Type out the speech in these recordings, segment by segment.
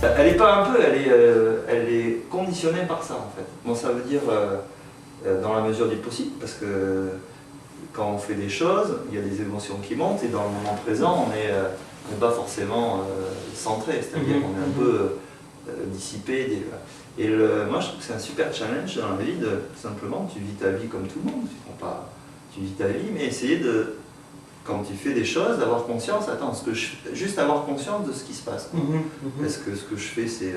Elle est pas un peu, elle est conditionnée par ça en fait. Bon, ça veut dire dans la mesure du possible, parce que quand on fait des choses, il y a des émotions qui montent et dans le moment présent, on n'est pas forcément centré, c'est-à-dire qu'on est un peu dissipé. Et moi je trouve que c'est un super challenge dans la vie de simplement, tu vis ta vie comme tout le monde, tu vis ta vie, mais essayer de, quand tu fais des choses, d'avoir conscience, attends, juste avoir conscience de ce qui se passe. Est-ce que ce que je fais c'est,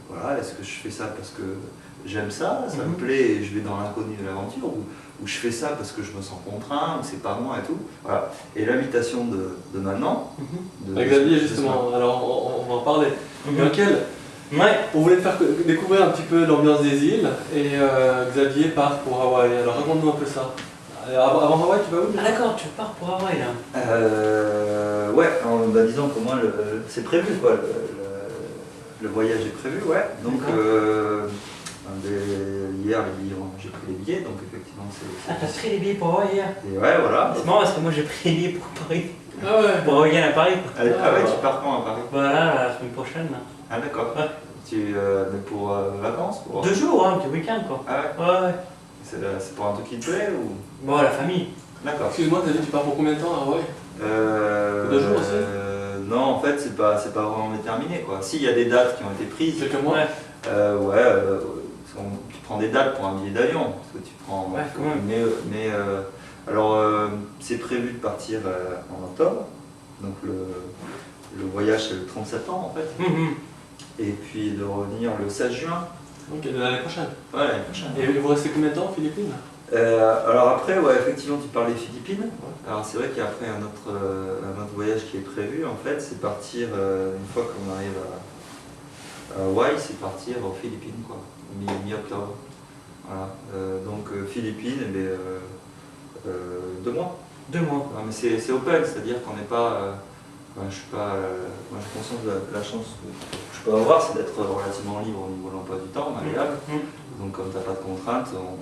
voilà, est-ce que je fais ça parce que j'aime ça, ça me plaît et je vais dans l'inconnu de l'aventure, ou je fais ça parce que je me sens contraint, ou c'est pas moi et tout. Voilà. Et l'invitation de maintenant. Avec Xavier justement, alors on va en parler. On voulait te faire découvrir un petit peu l'ambiance des îles et Xavier part pour Hawaï. Alors raconte-nous un peu ça. Avant Hawaï, tu vas où? Ah d'accord, tu pars pour Hawaï là. Ouais, disons que moi c'est prévu quoi, le voyage est prévu, ouais. Donc hier j'ai pris les billets, donc effectivement c'est... Ah t'as pris les billets pour Hawaï hier? Et ouais, voilà. C'est marrant parce que moi j'ai pris les billets pour Paris. Ah ouais. Pour revenir à Paris. Ah ouais, tu pars quand à Paris? Voilà, la semaine prochaine là. Ah d'accord. Ouais. Mais pour vacances pour... 2 jours, un petit week-end quoi. Ah ouais? Ouais. C'est pour un truc qui te plaît ou... Bon, la famille. D'accord. Excuse-moi, t'as dit tu pars pour combien de temps à Hawaï? 2 jours aussi? Non, en fait, c'est pas vraiment déterminé quoi. Si, il y a des dates qui ont été prises. Quelques mois? Tu prends des dates pour un billet d'avion, parce que tu prends... Ouais, quand même. Alors, c'est prévu de partir en octobre, donc le voyage c'est le 30 septembre en fait, et puis de revenir le 16 juin. Ok, de l'année prochaine. Ouais, l'année prochaine. Et vous restez combien de temps aux Philippines? Alors après, ouais, effectivement, tu parles des Philippines. Alors c'est vrai qu'il y a après un autre voyage qui est prévu, en fait, c'est partir, une fois qu'on arrive à Hawaï, c'est partir aux Philippines, quoi, mi-octobre. Voilà. Donc Philippines, 2 mois. 2 mois. Non, mais c'est open, c'est-à-dire qu'on n'est pas... moi, je suis conscient de la chance que je peux avoir, c'est d'être relativement libre au niveau de l'emploi du temps, malléable. Donc comme tu n'as pas de contraintes, on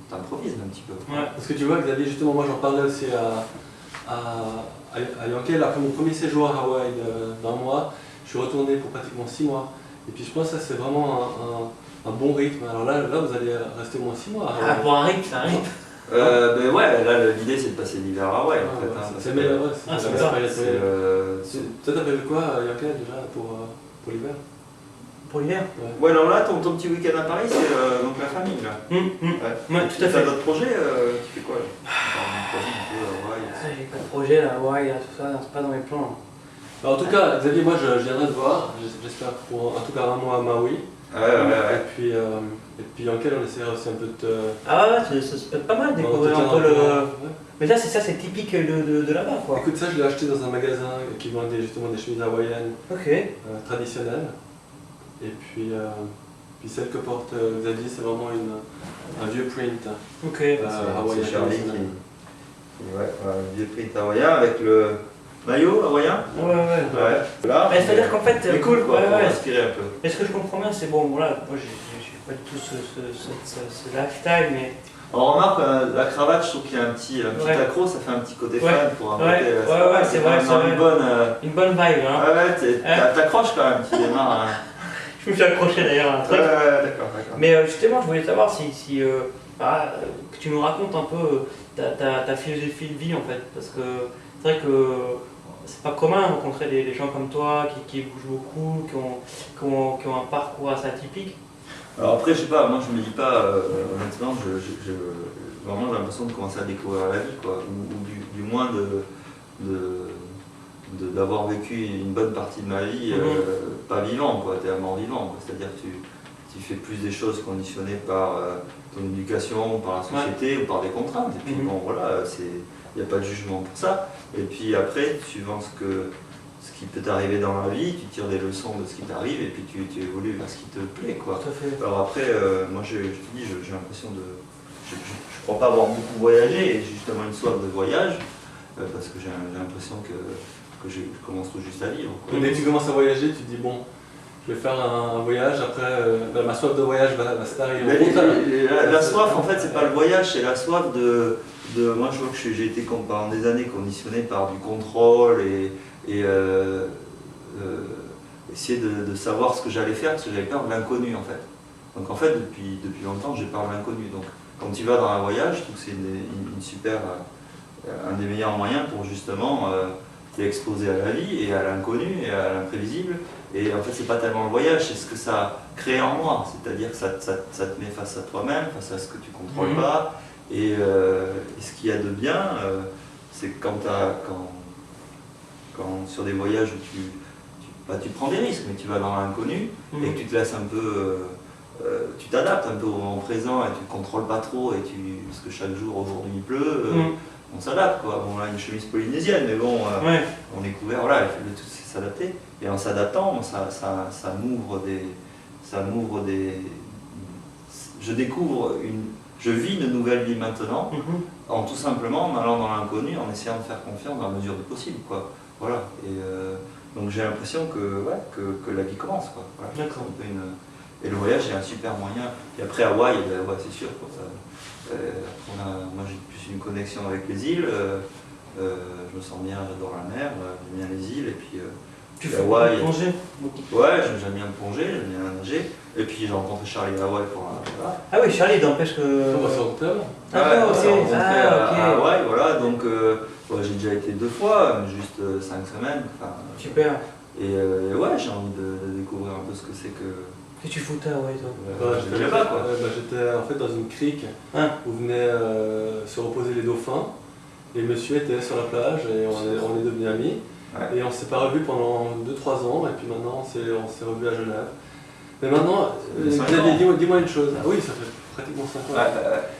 t'improvise un petit peu. Ouais, parce que tu vois, Xavier, justement, moi j'en parlais aussi à Yankel. Après mon premier séjour à Hawaï d'1 mois, je suis retourné pour pratiquement 6 mois. Et puis je pense que ça c'est vraiment un bon rythme. Alors là, vous allez rester au moins 6 mois à Hawaï. Ah, pour un rythme, c'est un rythme. Ouais, là l'idée c'est de passer l'hiver à Hawaï en fait. C'est meilleur, ouais. C'est ça. Toi t'as prévu quoi, Yankel, déjà pour l'hiver? Pour l'hiver? Ouais, alors là, ton petit week-end à Paris, c'est donc la famille là. Ouais, tout à fait. T'as d'autres projets, tu fais quoi là? J'ai pas de projet là, Hawaï, tout ça, c'est pas dans mes plans. Alors, en tout cas, Xavier, moi je viendrai te voir, j'espère pour en tout cas 1 mois à Maui. Ouais. Et puis Yankel, on essaiera aussi un peu de te... Ah ouais, ça peut être pas mal de découvrir un peu le... Mais là, c'est typique de là-bas quoi. Écoute, ça je l'ai acheté dans un magasin qui vendait justement des chemises hawaïennes traditionnelles. Et puis celle que porte Xavier, c'est vraiment un vieux print hawaïen. C'est Charlie un vieux print hawaïen avec le maillot hawaïen. Ouais. Là, c'est-à-dire qu'en fait... c'est cool quoi, pour respirer un peu. Mais ce que je comprends bien, c'est bon, voilà, moi j'ai pas du tout ce lifestyle, mais... On remarque la cravate, je trouve qu'il y a un petit accro, ça fait un petit côté fan pour un côté. C'est vrai. Une bonne vibe, hein. Ouais, t'accroches quand même, tu démarres. Je me suis accroché d'ailleurs à un truc. D'accord. Mais justement, je voulais savoir si que tu nous racontes un peu ta philosophie de vie en fait, parce que c'est vrai que c'est pas commun de rencontrer des gens comme toi qui bougent beaucoup, qui ont un parcours assez atypique. Alors après, je sais pas, moi je me dis pas, honnêtement, vraiment j'ai l'impression de commencer à découvrir la vie, quoi, ou du moins d'avoir vécu une bonne partie de ma vie pas vivant, quoi, t'es un mort vivant, c'est-à-dire que tu fais plus des choses conditionnées par ton éducation, par la société ou par des contraintes, et puis bon voilà, il n'y a pas de jugement pour ça, et puis après, suivant ce qui peut t'arriver dans la vie, tu tires des leçons de ce qui t'arrive et puis tu évolues vers ce qui te plaît, quoi. Tout à fait. Alors après, moi je te dis, j'ai l'impression de... Je crois pas avoir beaucoup voyagé, et j'ai justement une soif de voyage, parce que j'ai l'impression que je commence tout juste à vivre, quoi. Dès que tu commences à voyager, tu te dis bon, je vais faire un voyage, après ma soif de voyage va se arriver. La soif, en fait, c'est pas le voyage, c'est la soif de moi je vois que j'ai été pendant des années conditionné par du contrôle et essayer de savoir ce que j'allais faire, parce que j'avais peur de l'inconnu en fait. Donc en fait, depuis longtemps, j'ai peur de l'inconnu. Donc quand tu vas dans un voyage, je trouve que c'est une super, un des meilleurs moyens pour justement t'exposer à la vie et à l'inconnu et à l'imprévisible. Et en fait, c'est pas tellement le voyage, c'est ce que ça crée en moi. C'est-à-dire que ça te met face à toi-même, face à ce que tu contrôles pas. Et ce qu'il y a de bien, c'est que quand sur des voyages où tu prends des risques, mais tu vas dans l'inconnu et que tu te laisses un peu, tu t'adaptes un peu au moment présent et tu ne contrôles pas trop, parce que chaque jour, aujourd'hui il pleut, on s'adapte quoi. Bon, on a une chemise polynésienne, mais bon, on est couvert, voilà, le tout c'est s'adapter. Et en s'adaptant, ça m'ouvre des. Je vis une nouvelle vie maintenant, en tout simplement en allant dans l'inconnu, en essayant de faire confiance dans la mesure du possible, quoi. Voilà. Et donc j'ai l'impression que la vie commence, quoi. Voilà. D'accord. Et le voyage est un super moyen. Et après Hawaï, c'est sûr. Quoi, moi j'ai plus une connexion avec les îles. Je me sens bien, j'adore la mer, j'aime bien les îles. Et puis tu fais plonger beaucoup. Ouais, j'aime bien plonger, j'aime bien nager. Et puis j'ai rencontré Charlie à Hawaï pour voilà. Ah oui, Charlie, n'empêche que. On va se rencontrer. On s'est rencontré à ok. Hawaï, voilà. Donc j'ai déjà été 2 fois, juste 5 semaines. Super. Et ouais, j'ai envie de découvrir un peu ce que c'est que. Qu'est-ce que tu foutais à Hawaï, toi? J'étais là-bas, quoi. J'étais en fait dans une crique où venaient se reposer les dauphins. Et monsieur était sur la plage et on est devenus amis. Ouais. Et on ne s'est pas revus pendant 2-3 ans. Et puis maintenant, on s'est revus à Genève. Mais maintenant, dis-moi une chose. Ah oui, ça fait pratiquement 5 ans.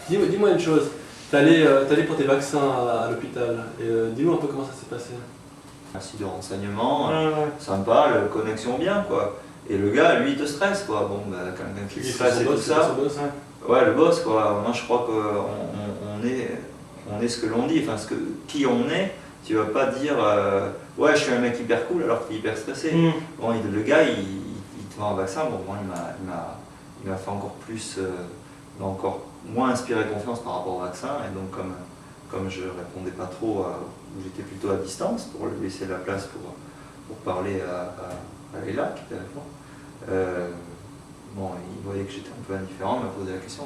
Dis-moi une chose. T'es allé pour tes vaccins à l'hôpital. Et dis-nous un peu comment ça s'est passé. Merci de renseignements. Sympa, la connexion bien, quoi. Et le gars, lui, il te stresse, quoi. Bon, quelqu'un qui se stresse et tout ça. Ouais, le boss, quoi. Moi, je crois qu'on est ce que l'on dit, enfin, qui on est. Tu vas pas dire, ouais, je suis un mec hyper cool alors qu'il est hyper stressé. Bon, le gars, il te vend un vaccin. Bon, moi, il m'a fait encore plus, il m'a encore moins inspiré confiance par rapport au vaccin. Et donc, comme je répondais pas trop, où j'étais plutôt à distance pour lui laisser la place pour parler à Léla, qui était avec moi. Bon, il voyait que j'étais un peu indifférent, il m'a posé la question,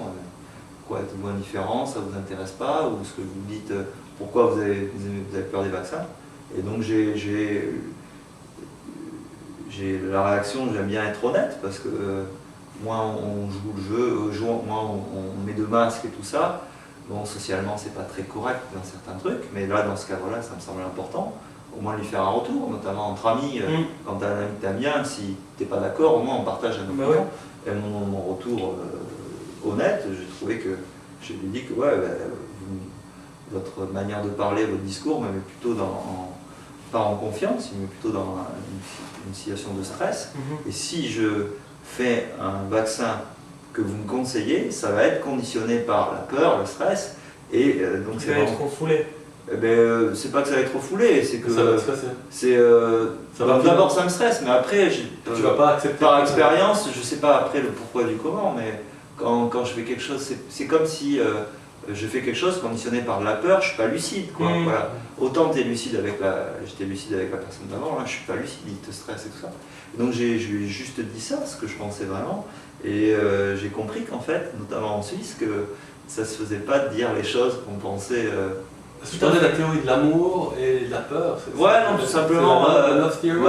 pourquoi êtes-vous indifférent, ça vous intéresse pas, ou ce que vous dites, pourquoi vous avez peur des vaccins. Et donc j'ai la réaction, j'aime bien être honnête, parce que moins on joue le jeu, moins on met de masques et tout ça, bon, socialement c'est pas très correct dans certains trucs, mais là dans ce cas-là, ça me semble important. Au moins lui faire un retour, notamment entre amis, quand tu as un ami que tu aimes bien, si tu n'es pas d'accord, au moins on partage un opinion. Et mon retour honnête, j'ai trouvé que je lui ai dit que votre manière de parler, votre discours me met plutôt pas en confiance, mais plutôt dans une situation de stress. Et si je fais un vaccin que vous me conseillez, ça va être conditionné par la peur, le stress, et donc c'est vraiment trop foulé. C'est pas que ça va être refoulé, c'est que ça va te stresser. D'abord ça me stresse, mais après tu vas pas accepter par expérience, je sais pas après le pourquoi du comment, mais quand je fais quelque chose, c'est comme si je fais quelque chose conditionné par la peur, je suis pas lucide, quoi. Voilà. Autant j'étais lucide avec la personne d'avant, là je suis pas lucide, il te stresse et tout ça. Et donc je lui ai juste dit ça, ce que je pensais vraiment, et j'ai compris qu'en fait, notamment en Suisse, que ça se faisait pas de dire les choses qu'on pensait. Tu parlais de la théorie de l'amour et de la peur. Ouais, non, tout simplement.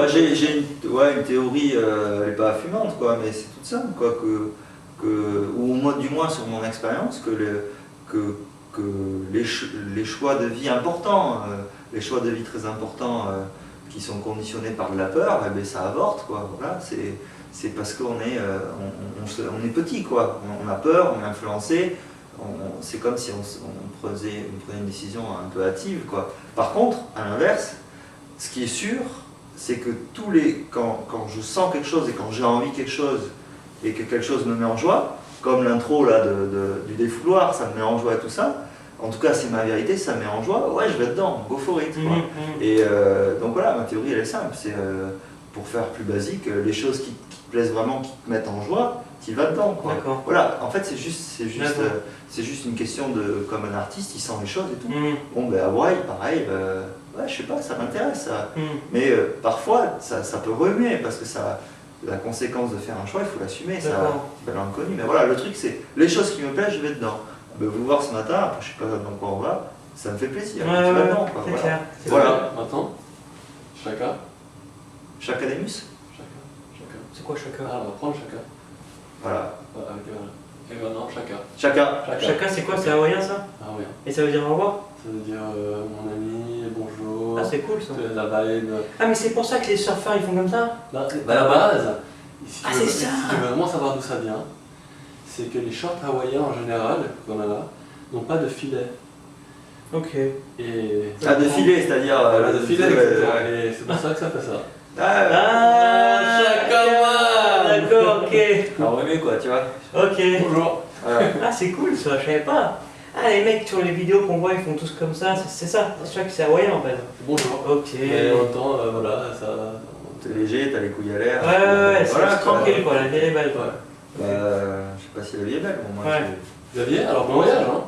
J'ai une théorie, elle n'est pas fumante, quoi, mais c'est toute simple, quoi, ou du moins sur mon expérience, que les choix de vie importants, les choix de vie très importants qui sont conditionnés par de la peur, ça avorte, quoi. Voilà, c'est parce qu'on est petit, quoi. On a peur, on est influencé. C'est comme si on prenait une décision un peu hâtive, quoi. Par contre, à l'inverse, ce qui est sûr, c'est que quand je sens quelque chose et quand j'ai envie de quelque chose et que quelque chose me met en joie, comme l'intro là du défouloir, ça me met en joie et tout ça, en tout cas c'est ma vérité, ça me met en joie, ouais je vais dedans, go for it, quoi. Et donc voilà, ma théorie elle est simple, c'est pour faire plus basique, les choses qui te plaisent vraiment, qui te mettent en joie, tu vas dedans, quoi. Voilà, en fait c'est juste une question de, comme un artiste, il sent les choses et tout. Bon, Hawaï, pareil, ouais, je sais pas, ça m'intéresse. Ça. Hmm. Mais parfois, ça peut remuer parce que ça, la conséquence de faire un choix, il faut l'assumer. Ça, D'accord. c'est pas l'inconnu. Mais voilà, le truc, c'est les choses qui me plaisent, je vais dedans. Ben, vous voir ce matin, après, je sais pas dans quoi on va, ça me fait plaisir. Ouais, tu vas ouais, dedans, quoi, c'est voilà. clair. C'est Voilà. clair. Maintenant, chacun. Chacadémus, Chacun. C'est quoi chacun? Ah, on va prendre chacun. voilà. Avec, et maintenant, chacun. Chacun. Chacun, c'est quoi? C'est hawaïen ça? Ah oui. Et ça veut dire au revoir? Ça veut dire mon ami, bonjour. Ah, c'est cool ça. La vibe. Ah, mais c'est pour ça que les surfeurs ils font comme ça? Là, à la base, si Ah, tu veux- c'est ça. si tu veux vraiment savoir d'où ça vient, c'est que les shorts hawaïens en général, qu'on a là, n'ont pas de filet. Ok. Et Ah, de filet, c'est-à-dire. voilà, de filet, ouais, exactement. ouais. Et c'est pour ça que ça fait ça. Ah, Ah, d'accord, ok. enrhumé, quoi, tu vois. Ok. Bonjour. Voilà. Ah, c'est cool ça, je savais pas. Ah, les mecs sur les vidéos qu'on voit, ils font tous comme ça, c'est ça. C'est sûr que c'est hawaïen en fait. Bonjour. Ok. Et en même temps, voilà, ça. T'es léger, t'as les couilles à l'air. Ouais, c'est Voilà, quoi. tranquille quoi, la vie elle est belle quoi. Ouais. Je sais pas si la vie est belle, bon, moi. Ouais. Xavier, alors bon voyage, hein.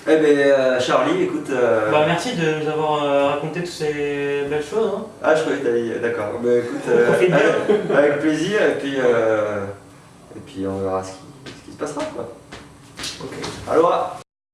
Eh ben, Charlie, écoute. Bah, merci de nous avoir raconté toutes ces belles choses. Hein. Ah, je croyais que t'allais. D'accord. Ben, écoute, Profite bien. avec plaisir, et puis on verra ce qui se passera, quoi. Ok. Alors.